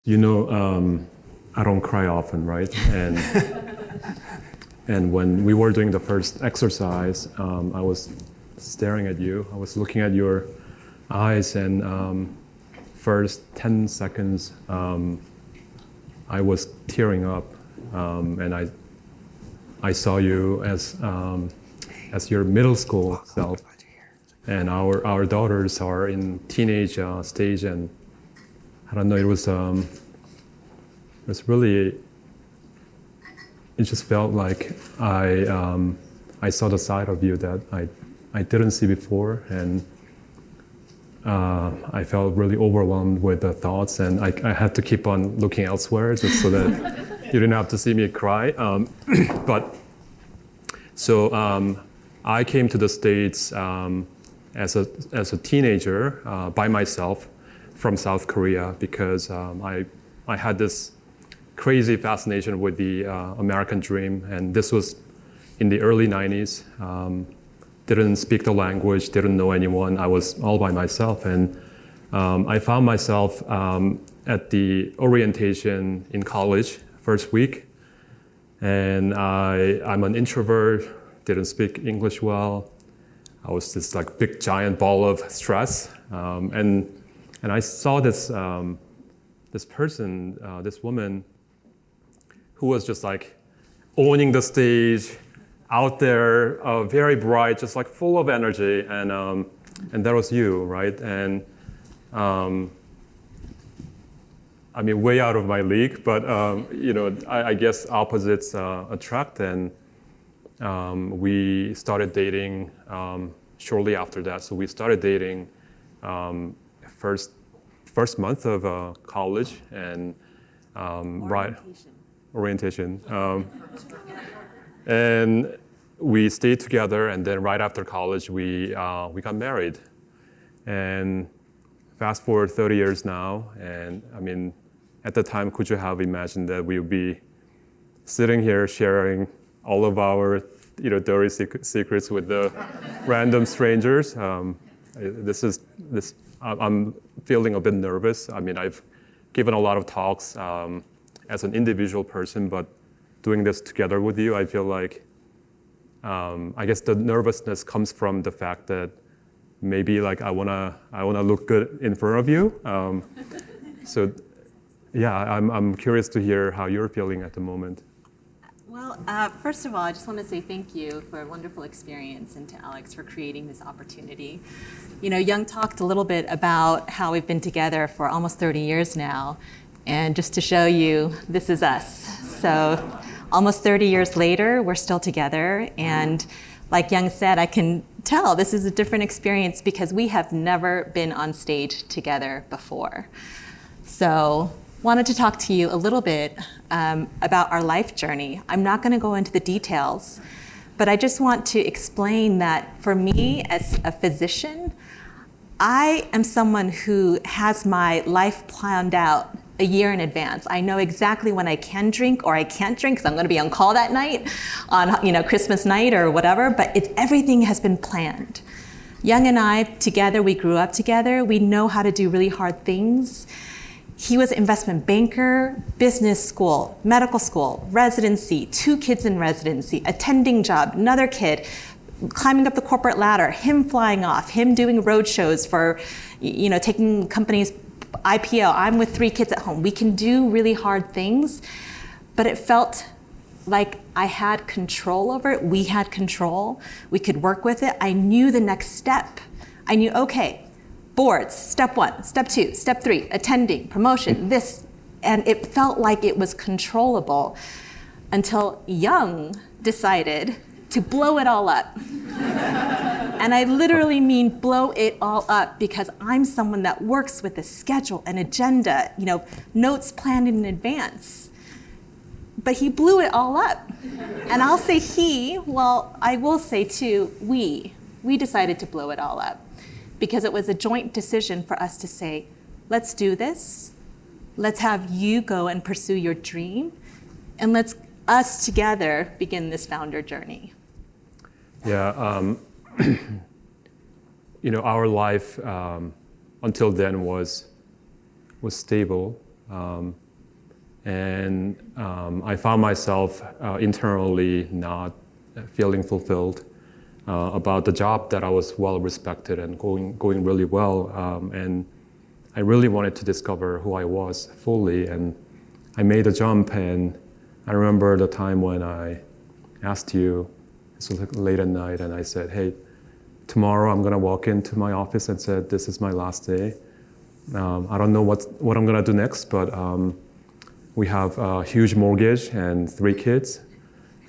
You know, I don't cry often, right? And when we were doing the first exercise, I was staring at you. I was looking at your eyes, and first 10 seconds, I was tearing up, and I saw you as your middle school self, and our daughters are in teenage stage, and I don't know. It was really. It just felt like I saw the side of you that I didn't see before, and I felt really overwhelmed with the thoughts, and I had to keep on looking elsewhere just so that you didn't have to see me cry. But so I came to the States as a teenager by myself from South Korea because I had this crazy fascination with the American dream, and this was in the early 90s. Didn't speak the language, didn't know anyone. I was all by myself, and I found myself at the orientation in college first week, and I'm an introvert, didn't speak English well. I was this like big giant ball of stress, and I saw this person, this woman, who was just like owning the stage, out there, very bright, just like full of energy, and that was you, right? And I mean, way out of my league, but I guess opposites attract, and we started dating shortly after that. So we started dating first month of college, and orientation. And we stayed together, and then right after college, we got married. And fast forward 30 years now, and I mean, at the time, could you have imagined that we would be sitting here sharing all of our, dirty secrets with the random strangers? I'm feeling a bit nervous. I mean, I've given a lot of talks as an individual person, but doing this together with you, I feel like, I guess the nervousness comes from the fact that maybe like I wanna look good in front of you. So yeah, I'm curious to hear how you're feeling at the moment. Well, first of all, I just want to say thank you for a wonderful experience, and to Alex for creating this opportunity. Yong talked a little bit about how we've been together for almost 30 years now, and just to show you, this is us. So almost 30 years later, we're still together, and like Yong said, I can tell this is a different experience because we have never been on stage together before. So wanted to talk to you a little bit about our life journey. I'm not going to go into the details, but I just want to explain that for me as a physician, I am someone who has my life planned out a year in advance. I know exactly when I can drink or I can't drink because I'm going to be on call that night, on Christmas night or whatever, but everything has been planned. Yong and I together, we grew up together. We know how to do really hard things. He was an investment banker, business school, medical school, residency, 2 kids in residency, attending job, another kid, climbing up the corporate ladder, him flying off, him doing road shows for, taking companies IPO. I'm with 3 kids at home. We can do really hard things, but it felt like I had control over it. We had control. We could work with it. I knew the next step. I knew, okay, boards, step 1, step 2, step 3, attending, promotion, this, and it felt like it was controllable until Yong decided to blow it all up. And I literally mean blow it all up because I'm someone that works with a schedule, an agenda, notes planned in advance. But he blew it all up. And I'll say I will say too, we decided to blow it all up because it was a joint decision for us to say, let's do this. Let's have you go and pursue your dream. And let's us together begin this founder journey. Yeah. Our life until then was stable, I found myself internally not feeling fulfilled about the job that I was well respected and going really well. And I really wanted to discover who I was fully. And I made a jump. And I remember the time when I asked you, it was like late at night, and I said, hey, tomorrow I'm going to walk into my office and said, this is my last day. I don't know what I'm going to do next, but we have a huge mortgage and 3 kids.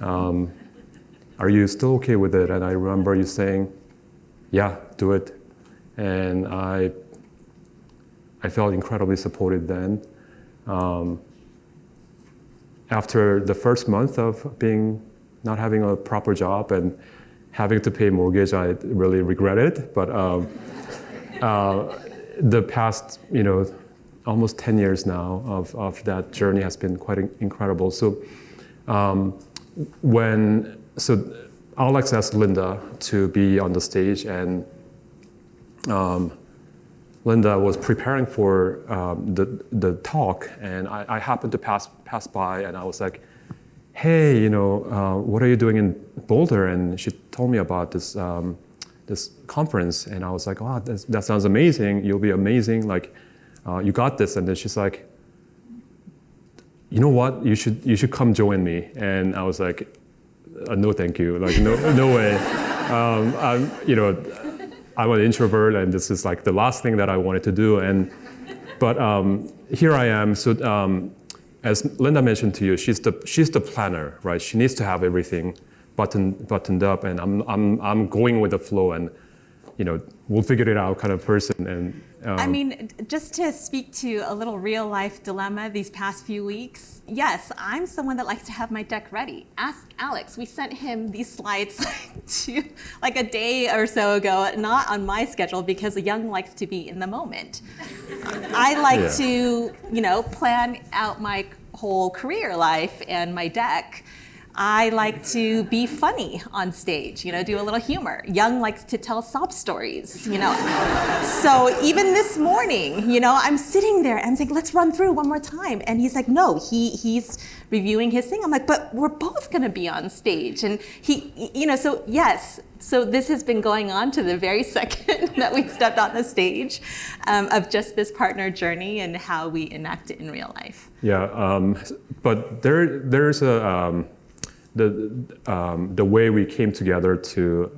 Are you still okay with it? And I remember you saying, yeah, do it. And I felt incredibly supported then. After the first month of not having a proper job and having to pay mortgage, I really regret it. But the past, almost 10 years now of that journey has been quite incredible. So Alex asked Linda to be on the stage, and Linda was preparing for the talk, and I happened to pass by, and I was like, hey, what are you doing in Boulder? And she told me about this conference, and I was like, wow, that sounds amazing. You'll be amazing. Like, you got this. And then she's like, you know what? You should come join me. And I was like, no, thank you. Like, no way. I'm an introvert, and this is like the last thing that I wanted to do. But here I am. So as Linda mentioned to you, she's the planner, right? She needs to have everything buttoned up, and I'm going with the flow, and we'll figure it out kind of person. And I mean, just to speak to a little real life dilemma these past few weeks, yes, I'm someone that likes to have my deck ready. Ask Alex. We sent him these slides like a day or so ago, not on my schedule, because Yong likes to be in the moment. I like to, plan out my whole career life and my deck. I like to be funny on stage, do a little humor. Yong likes to tell sob stories, So even this morning, I'm sitting there and saying, let's run through one more time. And he's like, no, he's reviewing his thing. I'm like, but we're both gonna be on stage. And so yes, so this has been going on to the very second that we stepped on the stage of just this partner journey and how we enact it in real life. Yeah, but there's the way we came together to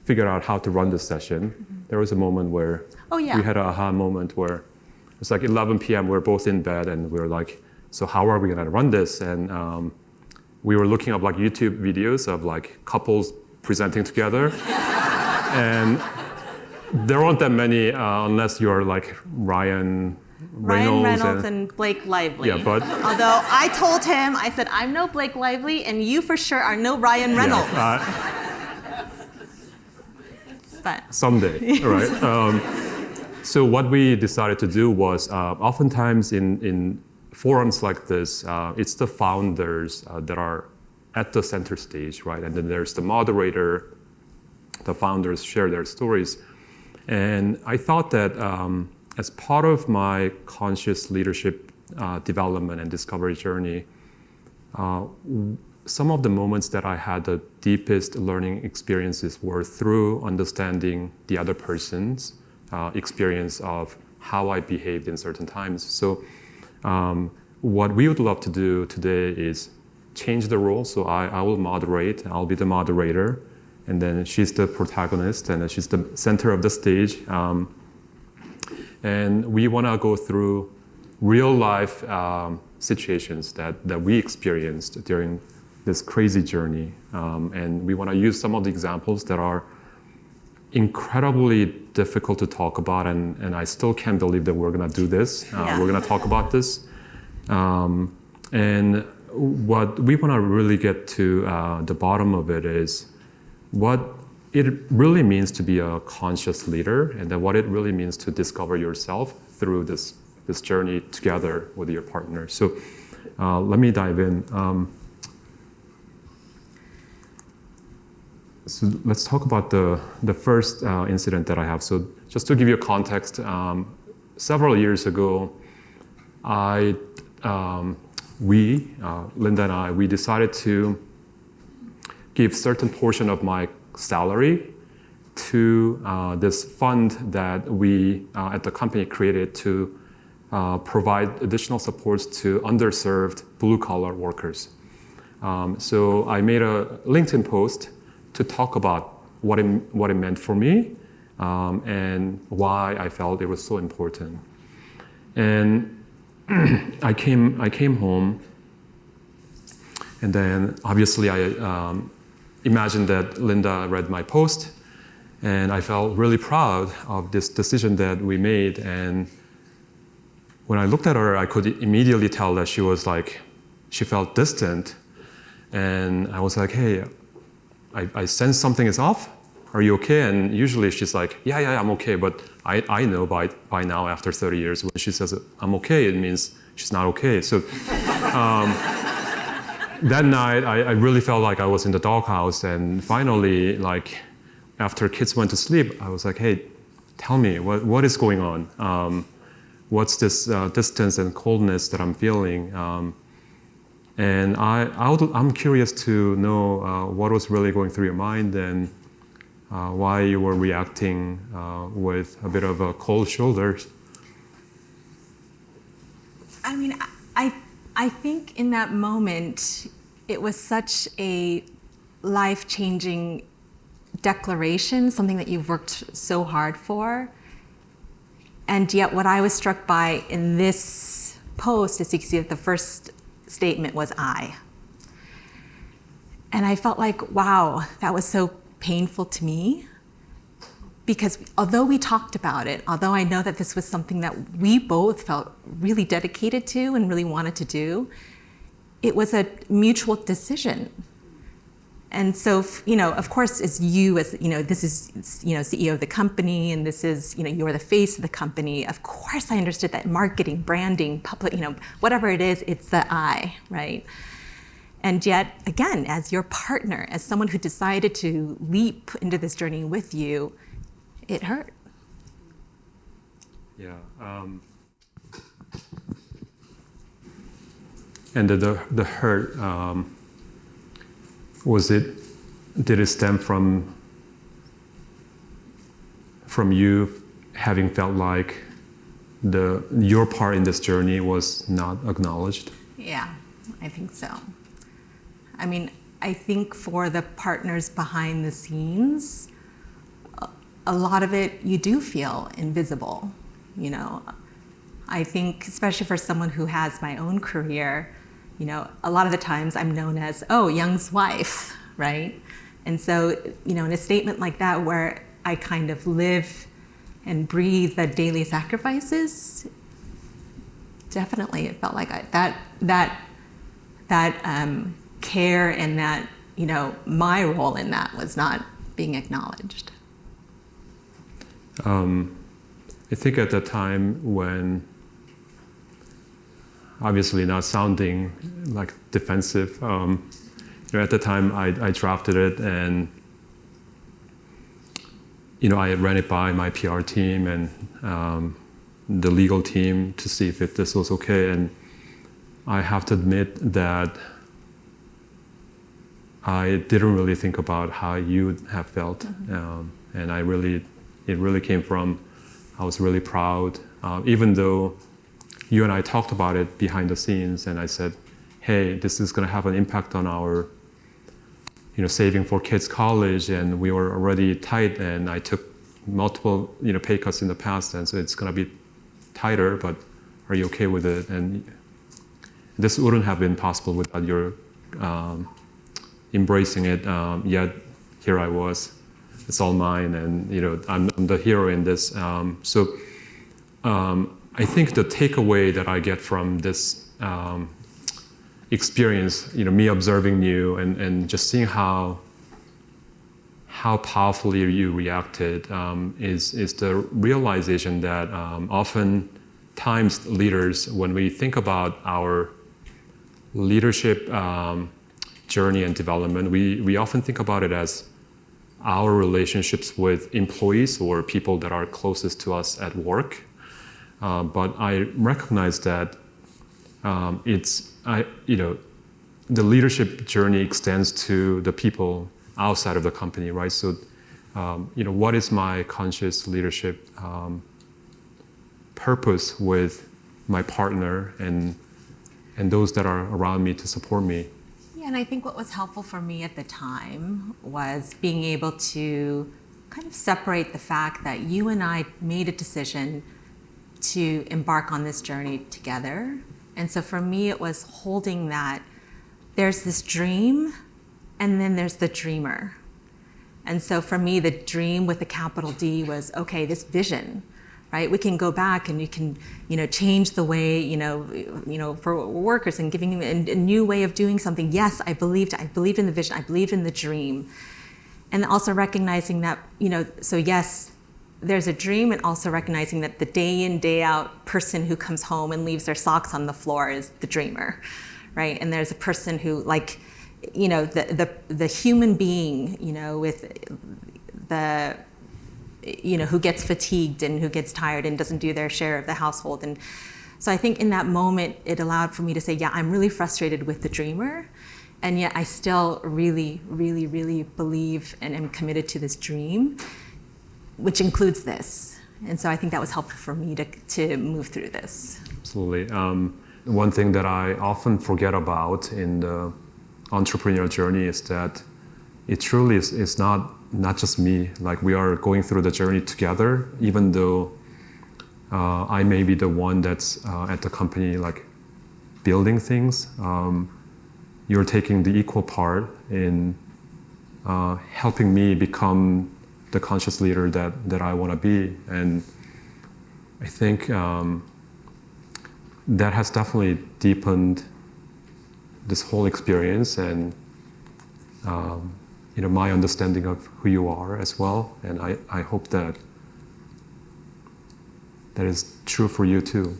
figure out how to run this session. There was a moment where we had an aha moment where it's like 11 p.m. We're both in bed, and we're like, so how are we gonna run this? And we were looking up like YouTube videos of like couples presenting together, and there aren't that many unless you're like Ryan Reynolds and Blake Lively. Yeah, but although I told him, I said, I'm no Blake Lively, and you for sure are no Ryan Reynolds. But someday, right? So what we decided to do was, oftentimes in forums like this, it's the founders that are at the center stage, right? And then there's the moderator. The founders share their stories, and I thought that. As part of my conscious leadership development and discovery journey, some of the moments that I had the deepest learning experiences were through understanding the other person's experience of how I behaved in certain times. So what we would love to do today is change the role. So I will moderate, I'll be the moderator, and then she's the protagonist, and then she's the center of the stage. And we want to go through real life situations that we experienced during this crazy journey. And we want to use some of the examples that are incredibly difficult to talk about. And I still can't believe that we're going to do this. We're going to talk about this. And what we want to really get to the bottom of it is what it really means to be a conscious leader, and then what it really means to discover yourself through this journey together with your partner. So let me dive in. So let's talk about the first incident that I have. So just to give you a context, several years ago, I, Linda and I, we decided to give certain portion of my salary to this fund that we at the company created to provide additional supports to underserved blue-collar workers. So I made a LinkedIn post to talk about what it meant for me and why I felt it was so important. And I came home, and then obviously I imagined that Linda read my post, and I felt really proud of this decision that we made. And when I looked at her, I could immediately tell that she felt distant. And I was like, hey, I sense something is off. Are you okay? And usually she's like, yeah, I'm okay. But I know by now, after 30 years, when she says I'm okay, it means she's not okay. So that night, I really felt like I was in the doghouse. And finally, after kids went to sleep, I was like, hey, tell me, what is going on? What's this distance and coldness that I'm feeling? And I'm curious to know what was really going through your mind and why you were reacting with a bit of a cold shoulder. I mean, I think in that moment, it was such a life-changing declaration, something that you've worked so hard for. And yet what I was struck by in this post is you can see that the first statement was I. And I felt like, wow, that was so painful to me. Because although we talked about it, although I know that this was something that we both felt really dedicated to and really wanted to do, it was a mutual decision. And so, of course, as this is, CEO of the company, and this is, you're the face of the company. Of course, I understood that marketing, branding, public, whatever it is, it's the I, right? And yet, again, as your partner, as someone who decided to leap into this journey with you, it hurt. Yeah. And the hurt, did it stem from you having felt like your part in this journey was not acknowledged? Yeah, I think so. I mean, I think for the partners behind the scenes, a lot of it you do feel invisible, I think, especially for someone who has my own career, a lot of the times I'm known as, Yong's wife, right? And so, in a statement like that where I kind of live and breathe the daily sacrifices, definitely it felt like that care and that, my role in that was not being acknowledged. I think at the time when, obviously not sounding like defensive, at the time I drafted it, and I ran it by my PR team and the legal team to see if this was okay. And I have to admit that I didn't really think about how you have felt, and it really came from, I was really proud, even though you and I talked about it behind the scenes, and I said, hey, this is going to have an impact on our, saving for kids' college, and we were already tight, and I took multiple, pay cuts in the past, and so it's going to be tighter, but are you okay with it? And this wouldn't have been possible without your embracing it, yet here I was. It's all mine, and I'm the hero in this. I think the takeaway that I get from this experience, me observing you and just seeing how powerfully you reacted, is the realization that oftentimes leaders, when we think about our leadership journey and development, we often think about it as our relationships with employees or people that are closest to us at work. But I recognize that the leadership journey extends to the people outside of the company, right? So, what is my conscious leadership purpose with my partner and those that are around me to support me? Yeah, and I think what was helpful for me at the time was being able to kind of separate the fact that you and I made a decision to embark on this journey together. And so for me, it was holding that there's this dream and then there's the dreamer. And so for me, the dream with a capital D was, okay, this vision, right? We can go back and you can, change the way, for workers and giving them a new way of doing something. Yes, I believed in the vision, I believed in the dream. And also recognizing that, so yes, there's a dream, and also recognizing that the day in, day out person who comes home and leaves their socks on the floor is the dreamer, right? And there's a person who, the human being, with the, who gets fatigued and who gets tired and doesn't do their share of the household. And so I think in that moment, it allowed for me to say, yeah, I'm really frustrated with the dreamer. And yet I still really, really, really believe and am committed to this dream, which includes this. And so I think that was helpful for me to move through this. Absolutely. One thing that I often forget about in the entrepreneurial journey is that it truly is not just me. Like, we are going through the journey together, even though I may be the one that's at the company, like, building things. You're taking the equal part in helping me become the conscious leader that I want to be. And I think that has definitely deepened this whole experience and my understanding of who you are as well. And I hope that is true for you too.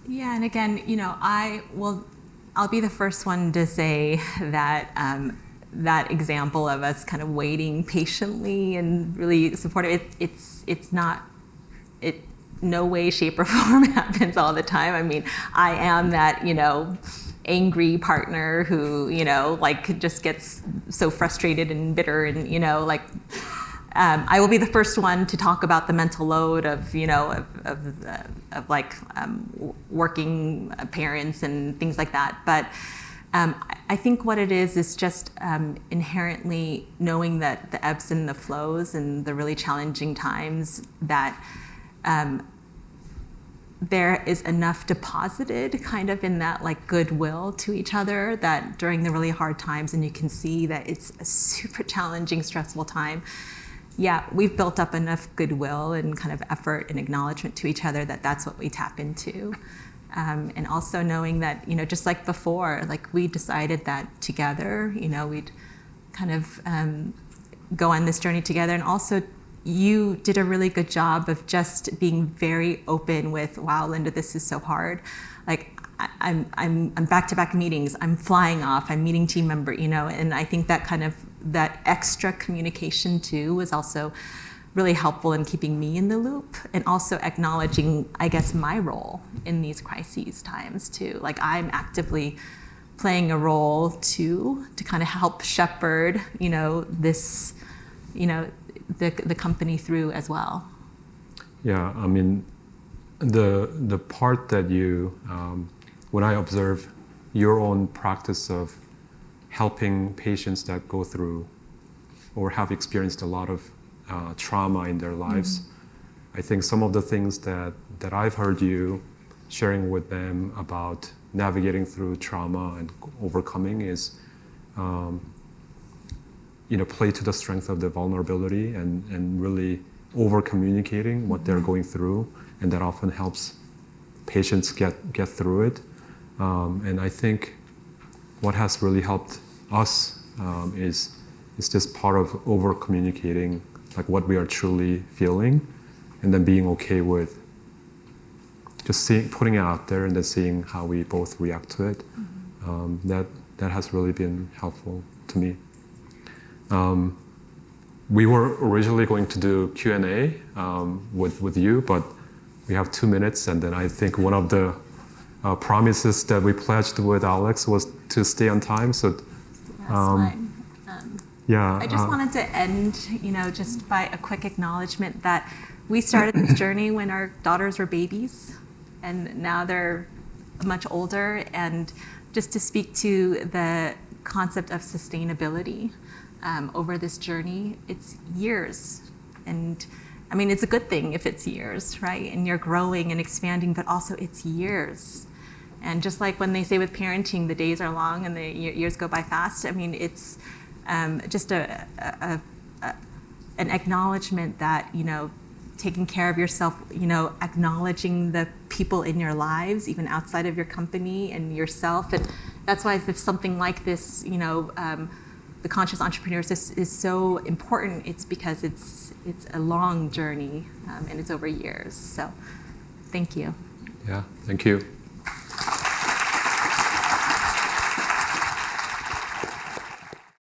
Yeah, and again, I'll be the first one to say that that example of us kind of waiting patiently and really supportive, it's not, no way, shape, or form happens all the time. I mean, I am that, angry partner who, just gets so frustrated and bitter and, I will be the first one to talk about the mental load of, working parents and things like that. But I think what it is just inherently knowing that the ebbs and the flows and the really challenging times, that there is enough deposited kind of in that goodwill to each other, that during the really hard times, and you can see that it's a super challenging, stressful time, yeah, we've built up enough goodwill and kind of effort and acknowledgement to each other that that's what we tap into. And also knowing that, just like before, we decided that together, we'd kind of go on this journey together. And also, you did a really good job of just being very open with, wow, Linda, this is so hard. I'm back-to-back meetings, I'm flying off, I'm meeting team member, and I think that extra communication too was also really helpful in keeping me in the loop, and also acknowledging, I guess, my role in these crises times too. I'm actively playing a role too, to kind of help shepherd, this, the company through as well. Yeah, I mean, the part that you, when I observe your own practice of helping patients that go through or have experienced a lot of trauma in their lives, I think some of the things that I've heard you sharing with them about navigating through trauma and overcoming is, play to the strength of the vulnerability and really over-communicating what they're going through, and that often helps patients get through it. And I think what has really helped us is this part of over-communicating, what we are truly feeling, and then being okay with just putting it out there and then seeing how we both react to it. That has really been helpful to me. We were originally going to do Q&A with you, but we have 2 minutes, and then I think one of the promises that we pledged with Alex was to stay on time. So That's fine. yeah, I just wanted to end, just by a quick acknowledgement that we started this journey when our daughters were babies, and now they're much older. And just to speak to the concept of sustainability over this journey, it's years. And I mean, it's a good thing if it's years, right? And you're growing and expanding, but also it's years. And just like when they say with parenting, the days are long and the years go by fast, I mean, it's just an acknowledgement that, taking care of yourself, acknowledging the people in your lives, even outside of your company and yourself. And that's why if something like this, the conscious entrepreneurs is so important. It's because it's a long journey and it's over years. So thank you. yeah, thank you.